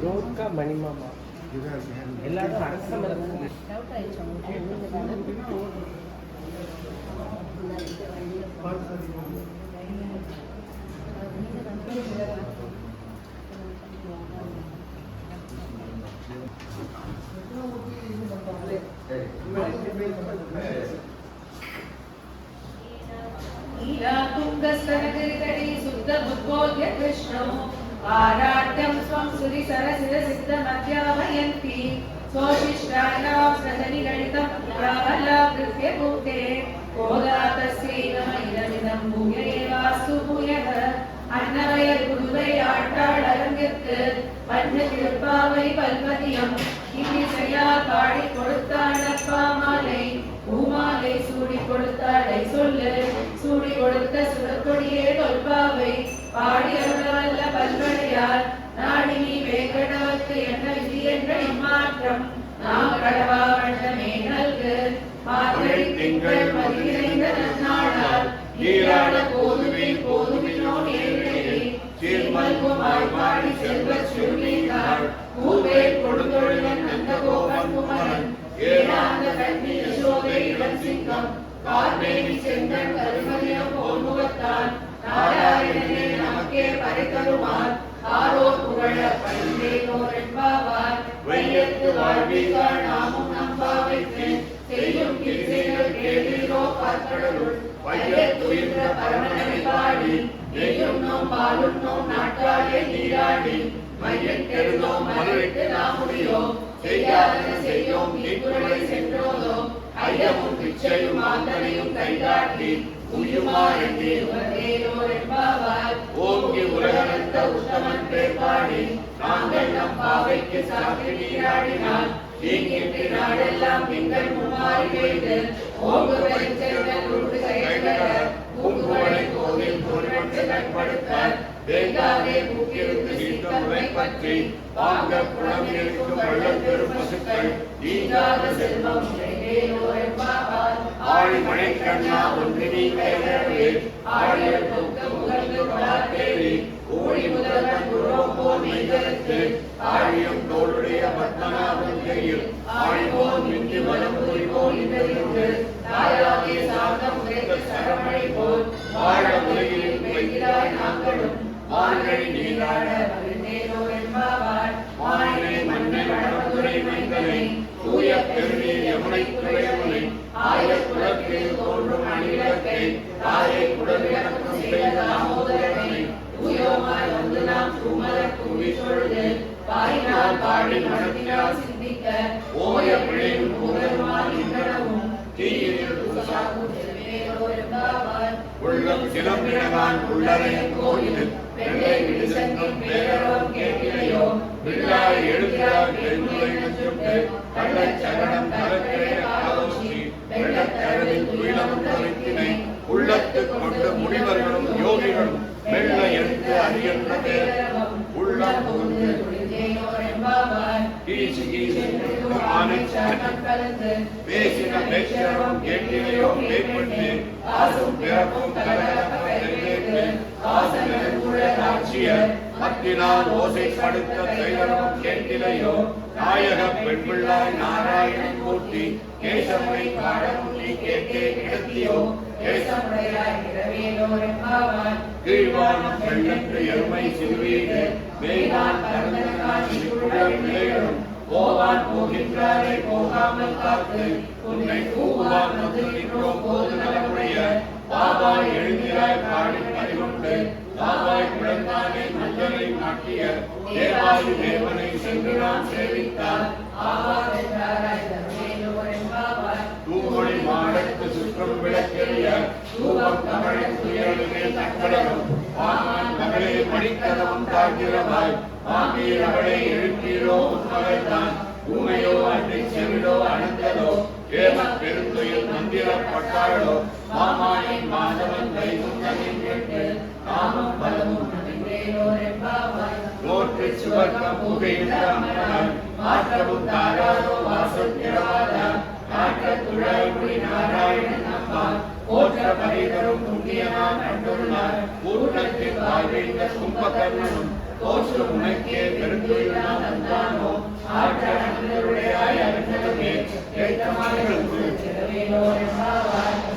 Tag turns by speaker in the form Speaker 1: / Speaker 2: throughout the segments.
Speaker 1: ரோட்கா மணிமாமா எல்லாரும் அரசம்
Speaker 2: तुंगस्तनगिरितटे शुद्धमुद्बोध्य कृष्णो आराध्यं स्वं सुरिसरसिरसिद्धमध्यापयन्ति स्वशिष्टानां सदनिगणितं प्राबलाकृत्य भूते कोदा तस्यै नमः भूय एवास्तु भूयः अन्नवयர் குருவை ஆட்டாள் அரங்கிற்கு வண்ண திருப்பாவை பல்பதியம் இன்னிசையால் பாடி கொடுத்தாள் அப்பா மாலை பூமாலை சூடி கொடுத்தாளை சொல்லு சூடி கொடுத்த சுடக்கொடியே தொல்பாவை பாடி அருளவல்ல பல்வடையார் நாடி நீ வேங்கடவத்து என்ன விதி என்ற இம்மாற்றம் நாம் கடவா வண்ணமே நல்கு மார்கழி திங்கள் மதியிறைந்த நன்னாளால் ஈராட போதுமே போதுமினோ நேரிடையே சீர்மல்குமாய் பாடி செல்வச் சுருளினாள் பூவேல் கொடுந்தொழிலன் நந்தகோபன் குமரன் ஏழாந்த கண்ணி யசோதை இளம் சிங்கம் கார்மேனி செங்கன் கருமதியம் போல் முகத்தான் நாராயணனே நமக்கே பறைதருமார் ஆரோர் புகழ பரிந்தேனோர் என்பாவார் வையத்து வாழ்வீர்கள் நாமும் நம்பாவைக்கு செய்யும் கிரிசைகள் கேளீரோ பார்க்கடலுள் வையத்துயின்ற பரமனை பாடி நெய்யும் நோம் பாலும் நோம் நாட்டாலே நீராடி மையன் கெடுதோம் மறுவிட்டு நாம் முடியோம் செய்யாதன செய்யோம் நீக்குறளை சென்றோதோம் ஐயமும் பிச்சையும் ஆந்தனையும் கைகாட்டி உயுமாறே உலகேயோர் என்பாவார் ஓங்கி உலகந்த உத்தமன் பேர் பாடி நாங்கள் நம் பாவைக்கு சாற்றி நீராடினால் தீங்கின்றி நாடெல்லாம் திங்கள் மும்மாறி பெய்து ஓங்குவரை செல்வன் உருடு செயல்கள பூங்குவளை கோவில் பொருட்கள் கண்படுத்தார் வேண்டாதே பூக்கிருந்து சீத்தமுறை பற்றி வாங்க புலம் இருக்கும் வள்ளல் பெரும் பசுக்கள் நீங்காத செல்வம் ஆழி மழை கண்ணா ஒன்று நீ கைதரவே ஆழியர் தொக்க முகர்ந்து பார்த்தேரி ஊழி முதல்வன் குரோம்போ நெய்தலுக்கு ஆழியும் தோளுடைய பத்மநாபன் கையில் ஆழிவோன் மிஞ்சி வலம் புரிவோன் இவருக்கு தாயாகே சார்ந்த முறைக்கு சரமழை போல் வாழ உலகில் வைக்கிறாய் நாங்களும் மார்கழி நீராட மகிழ்ந்தேனோர் என்பாவார் மாயினை மன்னன் வடமதுரை மைந்தனை தூய பெருநீர் யமுனை துறையமுனை ஆயர் குலத்தில் தோன்றும் அணிவிளக்கை தாயை குடவிளக்கும் செய்த தாமோதரனை தூயோமாய் வந்து நாம் தூமலர் தூவி தொழுது பாயினால் பாடி மனத்தினால் சிந்திக்க ஓய பிழையும் புகழுமால் இன்றனவும் தீயில் துசாகும் திருவேலோர் என்பாவார் உள்ளம் சிலம்பினகான் உள்ளரையன் கோயிலில் வெள்ளை விடுசங்கின் பேரவம் கேட்கிறையோ வில்லாய் எழுகிறார் பெருமுறை நச்சுட்டு கள்ளச் சகடம் தலக்கிறை ஆலோசி வெள்ளத்தரவில் துயிலமும் தவிர்த்தினை உள்ளத்துக் கொண்டு முனிவர்களும் யோகிகளும் வெள்ள எடுத்து அறியன்ற பேரவம் உள்ளம் புகுந்து துணிந்தேனோர் என்பாவார் கீசி கீசி பேசின பேச்சரவம் கேட்கிறையோ மேற்பட்டு ஆசும் பிறப்பும் கலகலப்பட்டு மத்தினால் ஓசை படுத்த தைலமும் கேட்கிலையோ நாயக பெண் பிள்ளாய் நாராயணன் மூர்த்தி கேசவனை காடமும் நீ கேட்டே கிடத்தியோ கேசமுடையாய் இரவேலோர் என்பாவார் கீழ்வானம் வெள்ளன்று எருமை சிறுவீடு வேளாண் கருந்தனகான் பிள்ளைகளும் போவான் போகின்றாரே போகாமல் காத்து உன்னை கூவான் வந்து நின்றோம் போது நலமுடைய பாபாய் எழுந்திராய் பாடி பறிகொண்டு பாபாய் குழந்தானே மஞ்சளை மாட்டிய தேவாயு தேவனை சென்று நாம் சேவித்தார் தூமொழி மாடத்து சுற்றும் விளக்கெரிய தூவம் தமிழின் துயருமே தக்கடலும் வாமான் மகளே மணிக்கதவும் தாழ்கிறவாய் மாமீர் அவளை எழுப்பீரோ உன்மகள்தான் ஊமையோ அன்றி செவிடோ அனந்ததோ ஏம பெருந்துயில் மந்திரப்பட்டாளோ மாமாயின் மாதவன் வைகுந்தனின் கேட்டு நாமும் பலமும் நோற்று சுவர்க்கம் புகையிட்ட அமரன் மாற்றவும் தாராதோ வாசல் திறவாதா நாற்ற துழாய் நாராயணன் அம்மா போற்ற பரிதரும் புண்ணியமாம் கண்டுள்ளார் ஊற்றத்தில் வாழ்விந்த கும்பகர்ணனும் தோற்று உனக்கே பெருந்துயிலாம் தந்தானோ ஆற்றலுடையாய் அருந்தலுமே ஏற்றமானவர்களுக்கு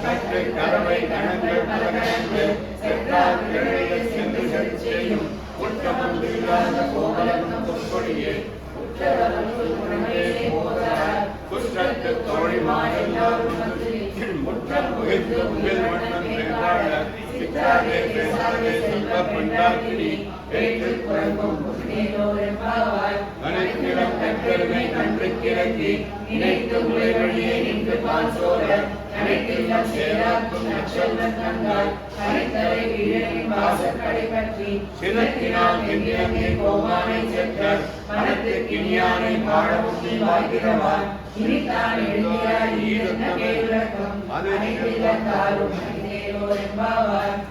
Speaker 2: கற்று கறவை கணங்கள் பல கணக்கு சென்றார் கிழமையில் சென்று சரி செய்யும் குற்றமொன்று இல்லாத கோவலனும் பொற்கொடியே குற்றத்து தோழிமான் எல்லாரும் முற்றம் புகைத்து புகழ் மன்னம் மேற்காட சித்தாதே பேசாதே செல்வ பெண்டாக்கினி பேற்றில் குழம்பும் அனைத்திடம் தற்பெருமை கன்று கிறக்கி நினைத்து முளை வழியே நின்று பால் சோழ அனைத்தில்லம் சேராக்கும் நற்செல்வன் தந்தாய் அனைத்தரை வீழனின் வாசற்கடை பற்றி சிறத்தினால் எந்திரமே கோமானை சென்ற மனத்திற்கு இனியானை பாடவும் நீ வாழ்கிறவான் இனித்தான் எழுதியாய் ஈருந்த பேருலகம் அனைத்தில்லத்தாரும்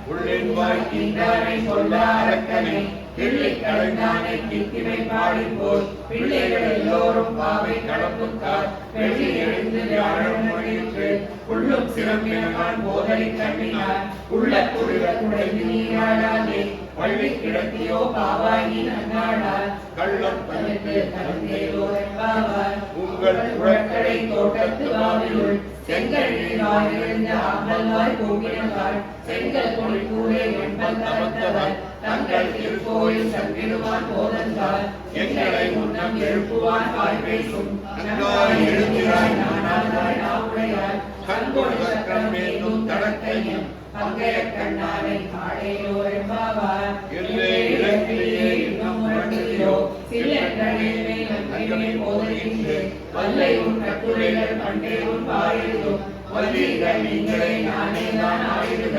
Speaker 2: உள்ளென்பாய் கிண்டானை கொல்லா அரக்கனை பிள்ளை கடந்தானை கித்திமை பாடிப்போர் பிள்ளைகள் எல்லோரும் பாவை கடப்புக்கார் வெள்ளி எழுந்து வியாழம் மொழியிற்று உள்ளும் சிறப்பினான் போதலை கண்ணினார் உள்ள குளிர குடைந்து நீராடாதே பள்ளி கிடத்தியோ பாவாயி நன்னாடார் கள்ளம் தவிர்த்து கலந்தேரோ என்பாவார் உங்கள் உழக்கடை தோட்டத்து வாவிலுள் செங்கல் நீராய் எழுந்த ஆம்பல்வாய் போகினார் செங்கல் கொடி கூடே வெண்பல் தவத்தவர் தங்கள் திருக்கோயில் சங்கிடுவான் போதந்தால் எங்களை முன்னம் எழுப்புவான் வாய் பேசும் நன்றாய் எழுந்திராய் நானாதாய் நாவுடையாய் கண்கொடு சக்கரம் மேலும் தடத்தையும் பங்கைய கண்ணானை காடையோ என்பாவார் எல்லே இலக்கிலேயே இன்னும் முரட்டிலோ சில்லென்றே நன்றினை போதலின்று வல்லை உன் கட்டுரைகள் பண்டே உன் வாயிலும் வல்லீர்கள் நீங்களே நானே தான் ஆயிடுக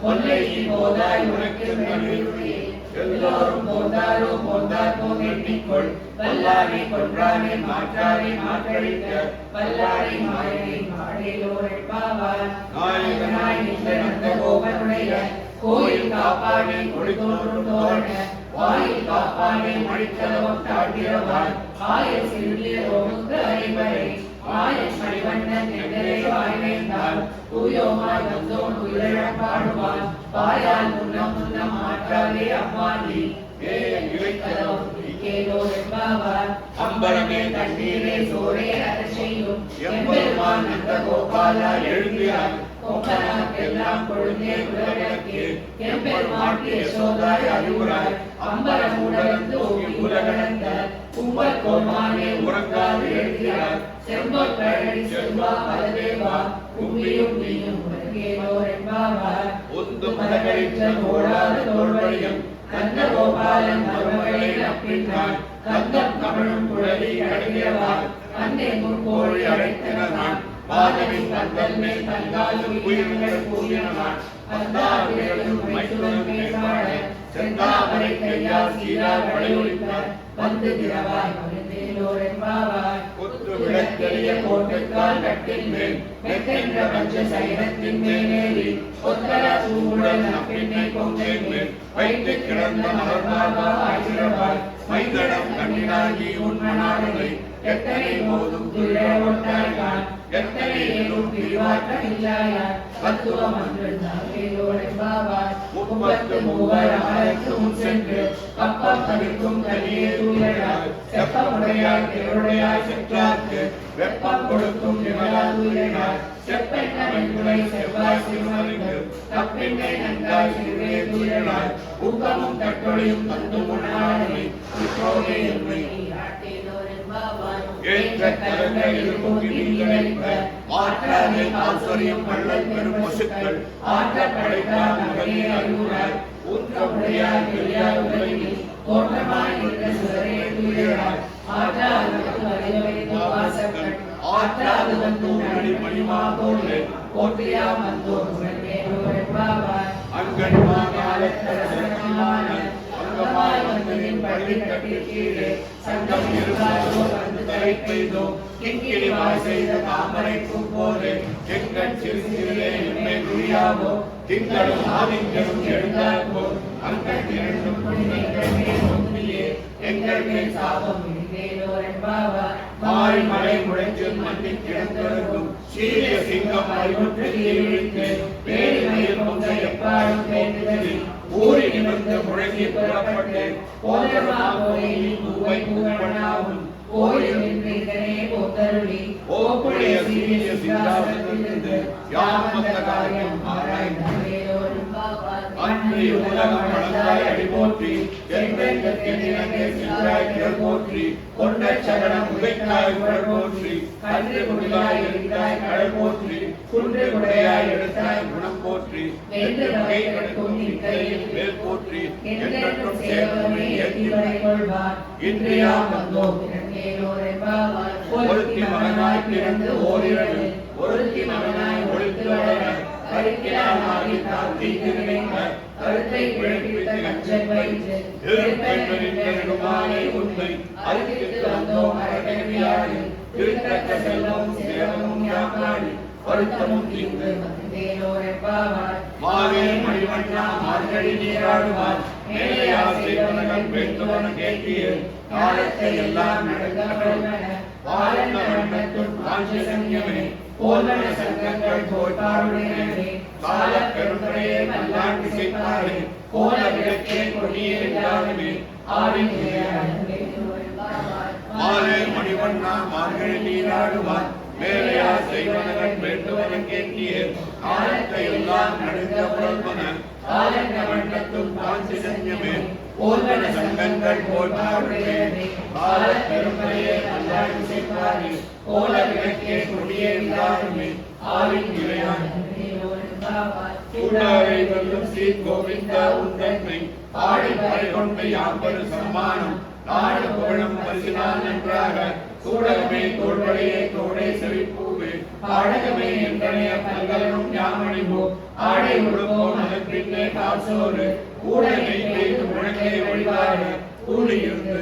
Speaker 2: கொல்லை போதாய் உனக்கு நன்றியுடைய எல்லோரும் போந்தாரோ போந்தார்போ எண்ணிக்கொள் வல்லாரை கொன்றாரை மாற்றாரை மாற்றழிக்க வல்லாரை மாயனை மாடேலோ என்பாவார் நாயகனாய் நின்ற நந்த கோபனுடைய கோயில் காப்பானை கொடுத்தோன்றும் தோரண வாயில் காப்பானை மணிக்கலவம் தாழ்கிறவான் ஆயர் சிறுகிய ரோமுக்கு அறிவரை ஆயர் மணிவண்ணன் எங்களை வாய்வேந்தால் தூயோமாய் வந்தோன் உயிரிழப் பாடுவான் பாயால் முன்னம் முன்னம் மாற்றாதே அம்மாடி அம்பரமே தண்ணீரே சோரே அற செய்யும் எம்பெருமான் நந்த கோபாலா எழுந்திரான் கொம்பனாக்கெல்லாம் கொழுந்தே உலகற்கு எம்பெருமாட்டு யசோதாய் அறிவுராய் அம்பரமூடந்து ஓங்கி உலகளந்த கும்பல் கோமானே உறங்காது எழுகிறார் செம்பொல் கழடி செல்வா பலதேவா கும்பியும் நீயும் உலகேலோ என்பாவார் ஒத்து மதகளிற்ற ஓடாத தோல்வழியும் கந்த கோபாலன் மருமகளை நப்பினான் கந்தம் கமழும் குழலி அடைகிறவான் கண்ணை முற்கோழி அழைத்தனவான் பாதவின் கந்தல் மேல் தங்காலும் உயிர்கள் கூறினவான் பந்தாவிலும் மைத்துடன் பேசாட செந்தாமரை கையால் சீரார் வளையொழித்தார் வந்து திரவாய் மகிழ்ந்தேலோர் என்பாவாய் ஒத்து விளக்கெரிய கோட்டுக்கால் கட்டின் மேல் மெத்தென்ற பஞ்ச சைனத்தின் மேலேறி ஒத்தர சூழல் நப்பின்னை கொங்கை மேல் வைத்து கிடந்த மலர்பாகா ஆகிறவாய் மைதடம் கண்ணினாகி உண்மனாடலை எத்தனை போதும் துயிர ஒட்டாய்கான் எத்தனை ஏழும் பிரிவாற்றம் இல்லாயார் தத்துவம் அன்று நாகேலோர் என்பாவாய் முப்பத்து மூவர் அமரத்து முன் சென்று கப்பம் தவிர்க்கும் கலியே தூயராய் செப்பமுடையாய் திருடையாய் செற்றார்க்கு வெப்பம் கொடுக்கும் விமலா தூயராய் செப்பெண்ண வெண்குலை செவ்வாய் சிறுமறிந்து தப்பின்னை நன்றாய் சிறுவே தூயராய் ஊக்கமும் தட்டொழியும் தந்து முன்னாடனை இப்போதே என்னை ஏற்ற கரங்களில் பொங்கி நீங்களைப்ப ஆற்றாதே ஆச்சரியம் வள்ளல் பெரும் பசுக்கள் ஆற்ற படைத்தார் மகனே அறிவுராய் ஊற்றமுடையார் பெரியார் உலகில் தோற்றமாய் நின்ற சுடரே தூயராய் ஆற்றாது அறிவறிந்த வாசகன் ஆற்றாது வந்து உடனடி மணிமா போலே போற்றியா வந்தோர் உடனேலோ என்பாவார் அங்கன்மானாலத்தரசனமான அங்கமாய் வந்ததின் பள்ளி கட்டில் கீழே சங்கம் இருந்தாரோ வந்து தலை பெய்தோ கிங்கிலிவாய் செய்த தாமரைக்கும் போது எங்கள் சிறு சிறிலே என்னை குறியாவோ திங்களும் ஆதிங்களும் எழுந்தார்போ அங்கள் இரண்டும் புனிதங்கள் மேல் ஒன்றியே எங்கள் மேல் சாபம் இழிந்தேலோ என்பாவார் மாறி மலை முளைச்சில் மண்டி கிடந்திருக்கும் சீரிய சிங்கம் அறிவுற்று இழித்து பேரிமையில் பொங்க எப்பாடும் பேசுதலில் ஊறி நிமிர்ந்து முழங்கி புறப்பட்டு போதமா கோயிலில் பூவை பூவண்ணாவும் கோயில் இதனே போத்தருளி ஓப்புடைய சீரிய சிந்தாசத்திலிருந்து யாம் வந்த காரியம் அன்று உலகம் வளர்ந்தாய் அடி போற்றி போற்றி கொண்ட சகடம் உதைத்தாய் உடல் போற்றி கன்று குடியாய் எடுத்தாய் கடல் போற்றி குன்று குடையாய் எடுத்தாய் குணம் போற்றி கை கடக்கும் இக்கையில் மேல் போற்றி என்றென்றும் சேவமே ஏற்றிவரை கொள்வார் இன்றையாம் வந்தோம் ஒருத்தி மகனாய் பிறந்து ஓரிரவு ஒருத்தி மகனாய் ஒழித்து வளர கருக்கிலாமாகி தாத்தி திருநின்ற கருத்தை பிழைப்பித்த கஞ்சன் வைத்து திருப்பெண்மாலை உண்மை அறுத்திட்டு வந்தோம் அரகவியாடி திருத்தக்க செல்வம் சேவமும் யாக்காடி வருத்தமும் தீர்ந்து மாவே மணிவண்ணா மார்கழி நீராடுவார் மேலையா செய்வனகள் வேண்டுவன கேட்டிய காலத்தை எல்லாம் நடந்தவன வாழந்த வண்ணத்தும் காஞ்சி சங்கியமே போல்வன சங்கங்கள் போட்டாருடையனே கால பெருந்தரையே நல்லாண்டு செய்தாரே கோல விளக்கே கொடியே எல்லாருமே ஆவின் மாலே மணிவண்ணா மார்கழி நீராடுவார் மேலையா செய்வனகள் வேண்டுவன கேட்டிய காலத்தை எல்லாம் நடந்த புறம்பன காலந்த வண்ணத்தும் காஞ்சி சங்கியமே போல்வன சங்கங்கள் போட்டாருடையனே கால பெருந்தரையே நல்லாண்டு செய்தாரே கோல விளக்கே கொடியே எல்லாருமே ஆவின் இறையான் கூடாரை வெல்லும் ஸ்ரீ கோவிந்தா உந்தன்மை ஆடி பறிகொண்டு யாம்பரு சம்மானம் நாடு புகழும் பரிசினால் நன்றாக சூடகமே தோள்வழியே தோடை செவிப்பூவே பாடகமே என்றனைய பல்கலனும் யாமணிவோ ஆடை உடுப்போம் அதன் பின்னே காசோறு கூடனை பெய்து முழங்கை வழிபாடு கூடியிருந்து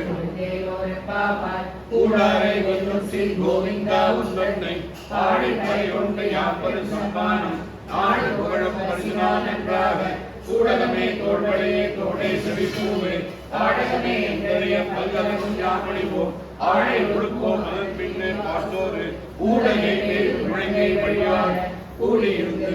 Speaker 2: கூடாரை வெல்லும் ஸ்ரீ கோவிந்தா உந்தன்மை ஆடி பறிகொண்டு யாம்பரு சம்மானம் நாடு புகழும் பரிசினால் நன்றாக சூடகமே தோள்வழியே தோடை செவிப்பூவே பாடகமே என்றனைய பல்கலனும் யாமணிவோம் ஆடை உடுப்போம் அதன் பின்னே காசோறு கூடனை பெய்து முழங்கை வழிபாடு கூடியிருந்து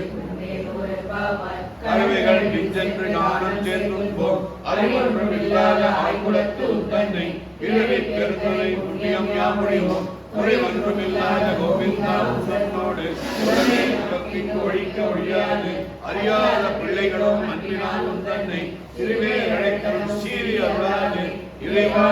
Speaker 2: கருவிகள் பிஞ்சென்று நானும் சேர்ந்தும்போம் அறிவொன்றும் இல்லாத ஆய்குலத்து உத்தன்னை பிறவி பெருந்தலை புண்ணியம் யாமுடிவோம் குறை ஒன்றும் இல்லாத கோவிந்தா உன்னோடு உடனே பக்திக்கு ஒழிக்க ஒழியாது அறியாத பிள்ளைகளும் அன்பினால் உந்தன்னை திருவே அழைக்கும் சீறி அருளாது இறைவா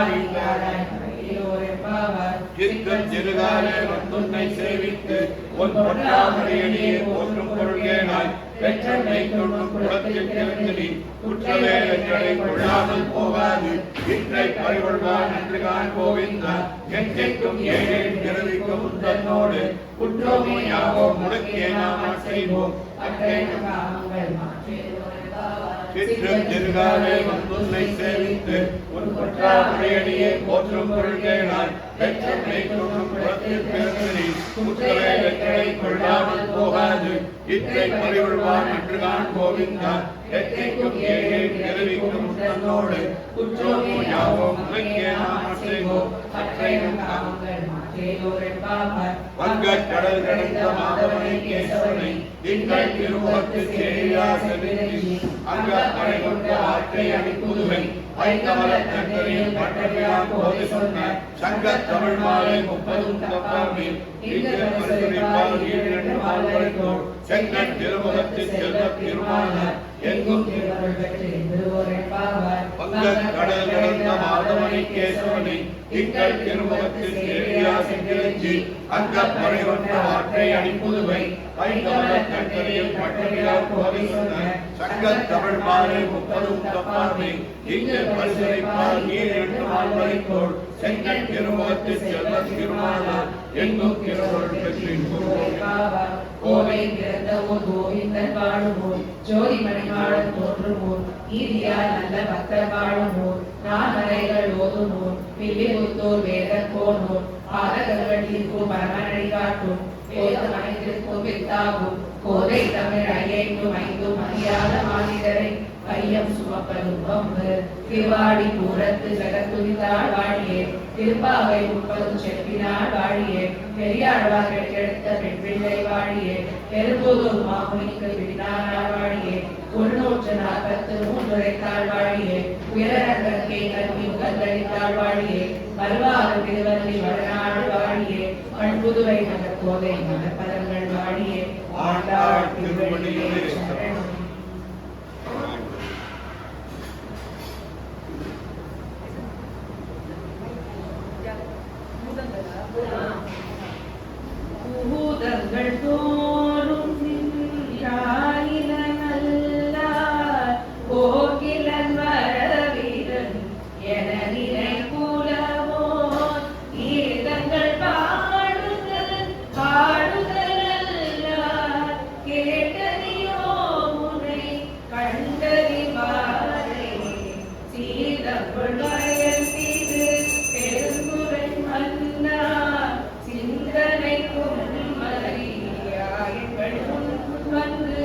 Speaker 2: திருகாலே வந்துன்னை சேவித்து உன் பொன்னாமரையடியே போற்றும் பொருள்கேனாய் பெற்றனை தொண்ணும் குலத்தில் பிறந்தடி குற்றவே எங்களை கொள்ளாமல் போகாது இன்றை பறிகொள்வான் என்று கான் கோவிந்தா என்றைக்கும் ஏழை பிறவிக்கும் தன்னோடு குற்றமோ யாவோ முடக்கே நாம் செய்வோம் திருகாலே வந்துன்னை சேவித்து உன் பொற்றாமரையடியே போற்றும் பொருள்கேனாய் பெற்றனை தொண்ணும் குலத்தில் பிறந்தடி குற்றவே எங்களை கொள்ளாமல் போகாது இன்றை பறிகொள்வான் என்று கான் கோவிந்தா எத்தைக்கும் ஏழை பிறவிக்கும் தன்னோடு குற்றமோ யாவோ முடக்கே நாம் செய்வோம் வங்கக் கடல் கடந்த மாதவனை கேசவனை திங்கள் திருமுகத்து சேரியா செவித்தி அங்கப் படை கொண்ட ஆற்றை அடிப்புதுவை வைகமலத் தங்கரில் பட்டவிழாம் போது சொன்ன சங்கத் தமிழ் மாலை 30 தப்பாவில் இங்கு மறுபடிப்பால் 2 மால் வரைக்கும் செங்கட் திருமுகத்து செல்வத் திருமானார் எங்கும் திருவருள் பெற்று வங்கக் கடல் கடந்த மாதவனை கேசவனை திங்கள் திருமுகத்து சேரியா செவித்தி அங்கப் படை கொண்ட ஆற்றை அடிப்புதுவை வைகமலத் தங்கரில் பட்டவிழாம் போது சொன்ன சங்கத் தமிழ் மாலை 30 தப்பாவில் இங்கு மறுபடிப்பால் 2 மால் வரைக்கும் செங்கட் திருமுகத்து செல்வத் திருமானார் எங்கும் திருவருள் பெற்று
Speaker 3: கோவை பிறந்த ஊர் கோவிந்தன் வாழும் ஊர் ஜோதி மணிமாடன் தோன்றும் ஊர் நீதியால் நல்ல பக்தர் வாழும் ஊர் நான்மறைகள் ஓதும் ஊர் பில்லிபுத்தூர் வேதர் போனூர் பாதகர்கள் தீர்க்கும் பரமனடி காட்டும் வேதம் அனைத்திற்கும் வித்தாகும் கோதை தமிழ் ஐயைக்கும் ஐந்தும் அறியாத மாநிலரை கையம் சுமப்பதும் பம்பு திருவாடி பூரத்து ஜகத்துரித்தாள் வாழியே திருப்பாவை முப்பதும் செப்பினாள் வாழியே பெரியாழ்வார் எடுத்த பெண் பிள்ளை வாழியே பெரும்புதூர் மாமுனிக்கு பிடினாள் வாழியே 143 வாழியே உயரங்கற்கே கல்வி கல்லளித்தாள் வாழியே மறுவாறு திருவள்ளி வடநாடு வாழியே பண்புதுவை மதக்கோதை மதப்பதங்கள் வாழியே ஆண்டாள் திருவள்ளியே சரணம். பூதங்கள் தோறும் நின்றாயில நல்லார் கோகிலன் வரவீரன் என நினைக்குலவோ கீதங்கள் பாடுதல் பாடுதல் கேட்டறியோ முனை கண்டறிவாரே சீதங்கள் வயல் மீது பெருங்குறை மன்னா சிந்தனைக்கும் வந்து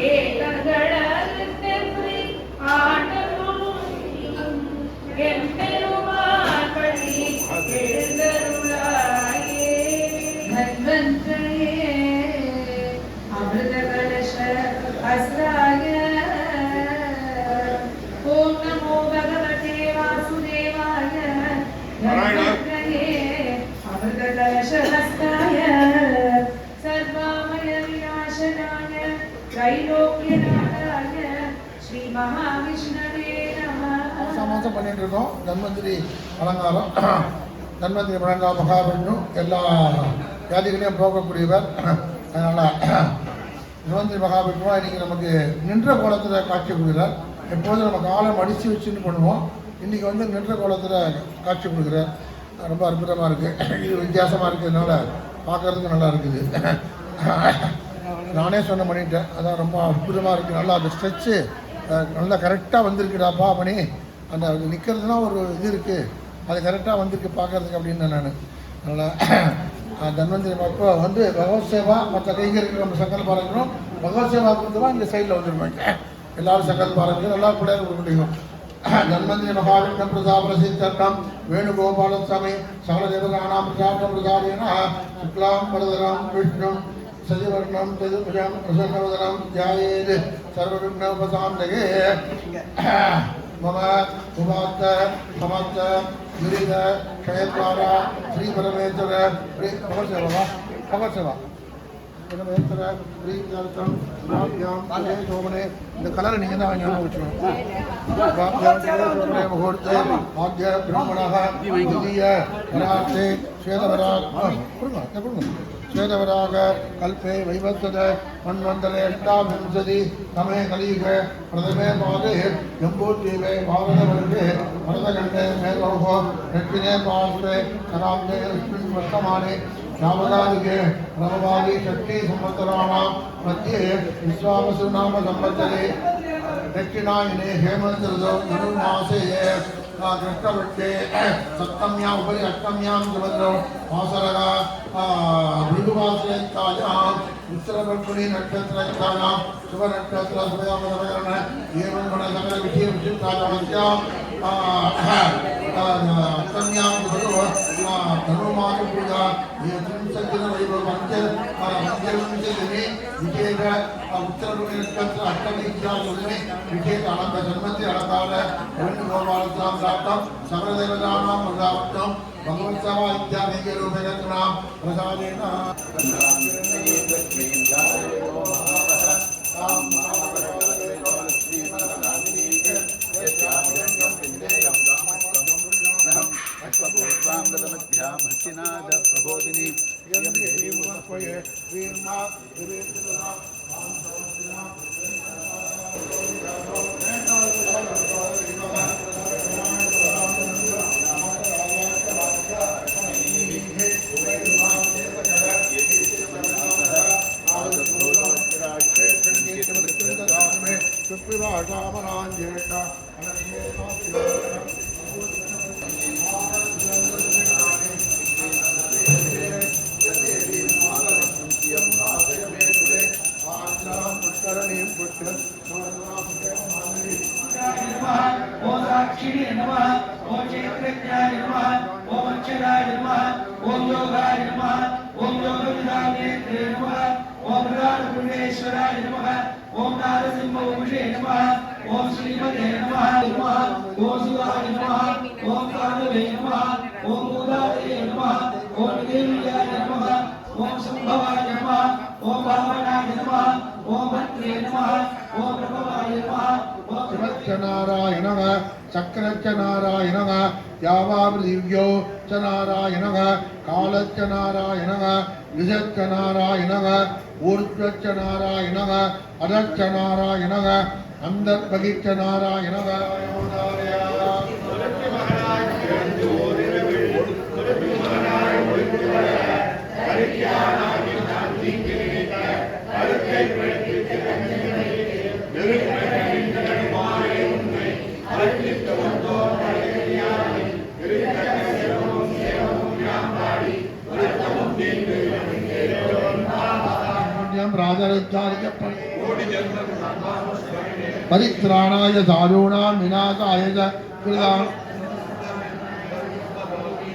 Speaker 3: ஏகங்களது தென்னை ஆண்டமும் என் பெருமாள் படி எழுந்தருளாயே தன்வந்திரயே அமிர்த கலச அஸ்ராய ஓம் நமோ பகவதே வாசுதேவாய தன்வந்திரயே அமிர்த கலச ஹஸ்தாய சர்வாமய விநாசனாய த்ரைலோக்யநாதாய ஸ்ரீ மகாவிஷ்ணவே நமः.
Speaker 4: மாதம் பண்ணிட்டு இருக்கோம் தன்வந்திரி அலங்காரம். தன்வந்திரி வழங்கா மகாவிஷ்ணு எல்லா வியாதிகளையும் போகக்கூடியவர். அதனால் தன்வந்திரி மகாவிஷ்ணுவா இன்றைக்கி நமக்கு நின்ற கோலத்தில் காட்சி கொடுக்குறார். எப்போதும் நம்ம காலம் அடித்து வச்சுன்னு பண்ணுவோம். இன்றைக்கி வந்து நின்ற கோலத்தில் காட்சி கொடுக்குறார். ரொம்ப அற்புதமாக இருக்குது. இது வித்தியாசமாக இருக்கிறதுனால பார்க்குறதுக்கு நல்லா இருக்குது. நானே சொன்ன பண்ணிட்டேன். அதான் ரொம்ப அற்புதமாக இருக்குது. நல்லா அந்த ஸ்ட்ரெச்சு நல்லா கரெக்டாக வந்திருக்குடாப்பா பண்ணி அந்த நிற்கிறதுனா ஒரு இது இருக்குது, அது கரெக்டாக வந்திருக்கு பார்க்குறதுக்கு அப்படின்னு நான். அதனால் தன்வந்திரி இப்போ வந்து பகவத் சேவா மற்ற கைங்கருக்கு நம்ம சங்கல்ப ஆரம்பிக்கணும். பகவத் சேவா கொடுத்தவா இந்த சைடில் வந்துருவாங்க. எல்லாரும் சங்கல்ப ஆரம்பிக்கணும். எல்லாரும் கூட கொடுக்க முடியும். தன்வந்திரி மகாவிஷ்ணு பிரதாபரசித்தர்ணம் வேணுகோபால சுவாமி சகல தேவதானாம் பிரதாபம் பிரதாரேன சுக்லாம் பரதராம் விஷ்ணும் சஜிவர்ணம் ததுபுஜம் பிரசன்னவதனம் தியாயேத் சர்வவிக்னோபசாந்தகே மம உபாத்த சமத்த துரித க்ஷயத்வாரா ஸ்ரீ பரமேஸ்வர ஸ்ரீ பகவத்சேவா பகவத்சேவா பரமேஸ்வர ஸ்ரீ கர்த்தம் பாக்யாம் புஜே சோமனே. இந்த கலரை நீங்கள் தான் ஞாபகம் வச்சுக்கணும். பாக்யாம் முகூர்த்தே பாக்ய பிரம்மணः திதிய வராத்தே ஸ்வேதவராக் கொடுங்க கொடுங்க ஸ்வேதவராக கல்பே வைவத்தத மன்வந்தரே அஷ்டாவிம்சதி தமே கலியுக பிரதமே பாதே ஜம்பூத்வீபே பாரதவர்கே பரதகண்டே மேலோகோ தட்சிணே பார்ஸ்வே கராப்தே விஷ்ணுன் வர்த்தமானே श्रावणादिके नववादी षष्ठी संवत्सराणां मध्ये विश्वावसु नाम संवत्सरे दक्षिणायने हेमन्त ऋतौ धनुर्मासे कृष्णपक्षे सप्तम्याम् उपरि अष्टम्यां सुभद्रौ वासरः मृदुवासरेत्तायां उत्तरफल्गुनी नक्षत्रयुक्तायां शुभनक्षत्रसुभयामसमकरण एवं गुणसकलविषयविशिष्टायां अष्टम्यां सुभद्रौ धनुर्मासपूजा पंचविंशदिने विशेष उत्तरफल्गुनी नक्षत्र अष्टमीक्षादिने विशेष अनंत जन्मति अलंकार वेणुगोपालस्वां प्राप्तं सकलदेवतानां प्रसादं भगवत्सवा इत्यादि रूपयत्नां प्रसादेन
Speaker 2: भक्तिनाद प्रबोधिनी
Speaker 4: पुष्करणीं पुष्कर
Speaker 5: ओम अक्षराय नमः ओम योगाय नमः ओम योगविदाने नमः ओम राजपुरेश्वराय नमः ओम नारसिंहवंशे नमः ओम श्रीमते नमः ओम सुराय नमः ओम कालवे नमः ओम उदारे नमः ओम देव्याय नमः ओम संभवाय नमः ओम भावनाय नमः ओम भद्रे नमः ओम प्रभवाय नमः ओम
Speaker 4: नारायणः चक्रच्च नारायणः यावावृदिव्यो च नारायणः कालच्च नारायणः निजच्च नारायणः ऊर्ध्वच्च नारायणः अधच्च नारायणः अन्तर्बहिश्च नारायणः परित्राणाय साधूनां विनाशाय च कृताम्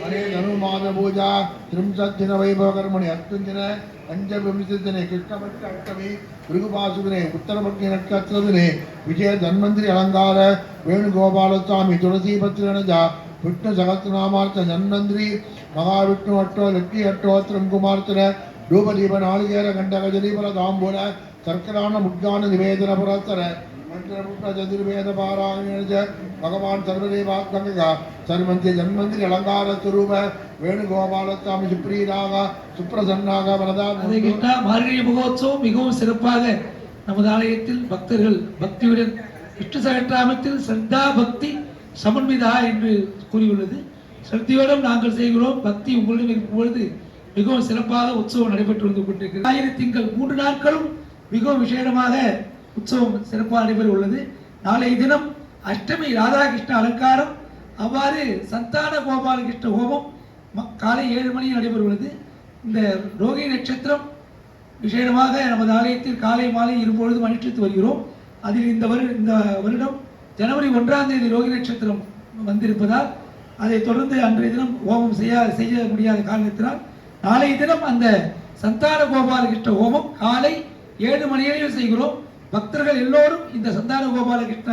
Speaker 4: हरे धनुर्मासपूजा त्रिंशद्दिन वैभवकर्मणि अस्मिन् पंचविंशतिदिने कृष्णपक्ष अष्टमी भृगुपाशुदिने उत्तरपक्षे नक्षत्रदिने विजय धन्वन्तरि अलङ्कार वेणुगोपालस्वामी तुलसीपत्रेण च विष्णुसहस्रनामार्थ धन्वन्तरि महाविष्णु अट्टो लक्ष्मी अट्टोत्रं कुमार्चन धूपदीप नालिकेर घंटक जलीफल तांबूल सर्करान मुद्गान निवेदन पुरस्तर मंत्रपुष्प चतुर्वेद पारायण भगवान सर्वदेवात्मक सर्वंति जन्मंत्री अलंकार स्वरूप வேணுகோபால சுவாமி சுப்ரீராக சுப்ரசன்னாக
Speaker 5: கிருஷ்ணா மார்கழி மகோத்சவம் மிகவும் சிறப்பாக நமது ஆலயத்தில் பக்தர்கள் பக்தியுடன் விஷ்ணு சகஸ்ரநாமத்தில் ஸ்ரத்தா பக்தி சமன்விதா என்று கூறியுள்ளது. ஸ்ரத்தையோடும் நாங்கள் செய்கிறோம். பக்தி உங்களிடம் இருக்கும் பொழுது மிகவும் சிறப்பாக உற்சவம் நடைபெற்று வந்து கொண்டிருக்கிறது. ஞாயிறு திங்கள் 3 நாட்களும் மிகவும் விசேஷமாக உற்சவம் சிறப்பாக நடைபெற உள்ளது. நாளைய தினம் அஷ்டமி ராதாகிருஷ்ண அலங்காரம், அவ்வாறு சந்தான கோபாலகிருஷ்ண ஹோமம் காலை 7 மணி நடைபெற உள்ளது. இந்த ரோகிணி நட்சத்திரம் விசேஷமாக நமது ஆலயத்தில் காலை மாலை இருபொழுதும் அனுஷ்டித்து வருகிறோம். அதில் இந்த வருடம் ஜனவரி 1ஆம் தேதி ரோகிணி நட்சத்திரம் வந்திருப்பதால் அதை தொடர்ந்து அன்றைய தினம் ஹோமம் செய்ய முடியாத காரணத்தினால் நாளைய தினம் அந்த சந்தான கோபாலகிருஷ்ண ஹோமம் காலை 7 மணியிலேயும் செய்கிறோம். பக்தர்கள் எல்லோரும் இந்த சந்தான கோபாலகிருஷ்ண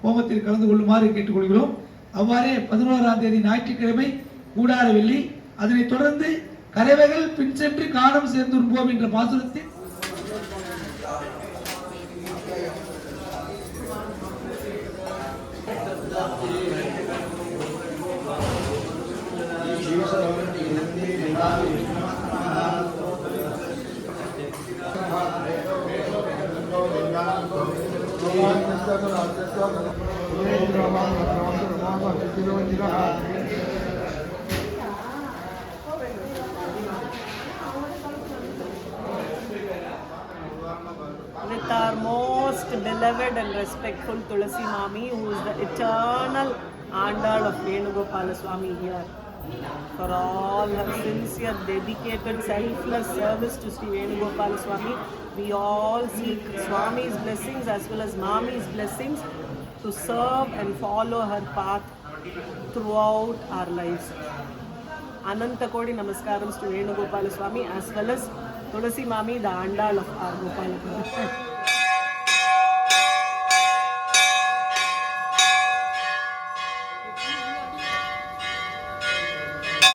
Speaker 5: ஹோமத்தில் கலந்து கொள்ளுமாறு கேட்டுக்கொள்கிறோம். அவ்வாறே 11ஆம் தேதி ஞாயிற்றுக்கிழமை கூடார வெள்ளி, அதனைத் தொடர்ந்து கரைவைகள் பின் சென்று காணம் சேர்ந்துருப்போம் என்ற பாசுரத்தில்
Speaker 6: with our most beloved and respectful Tulasi Mami, who is the eternal Andal of Venugopala Swami here. For all her sincere, dedicated, selfless service to Sri Venugopala Swami, we all seek Swami's blessings as well as Mami's blessings to serve and follow her path throughout our lives. Ananta Kodi Namaskaram to Venugopala Swami as well as Tulasi Mami, the Andal of our Gopala.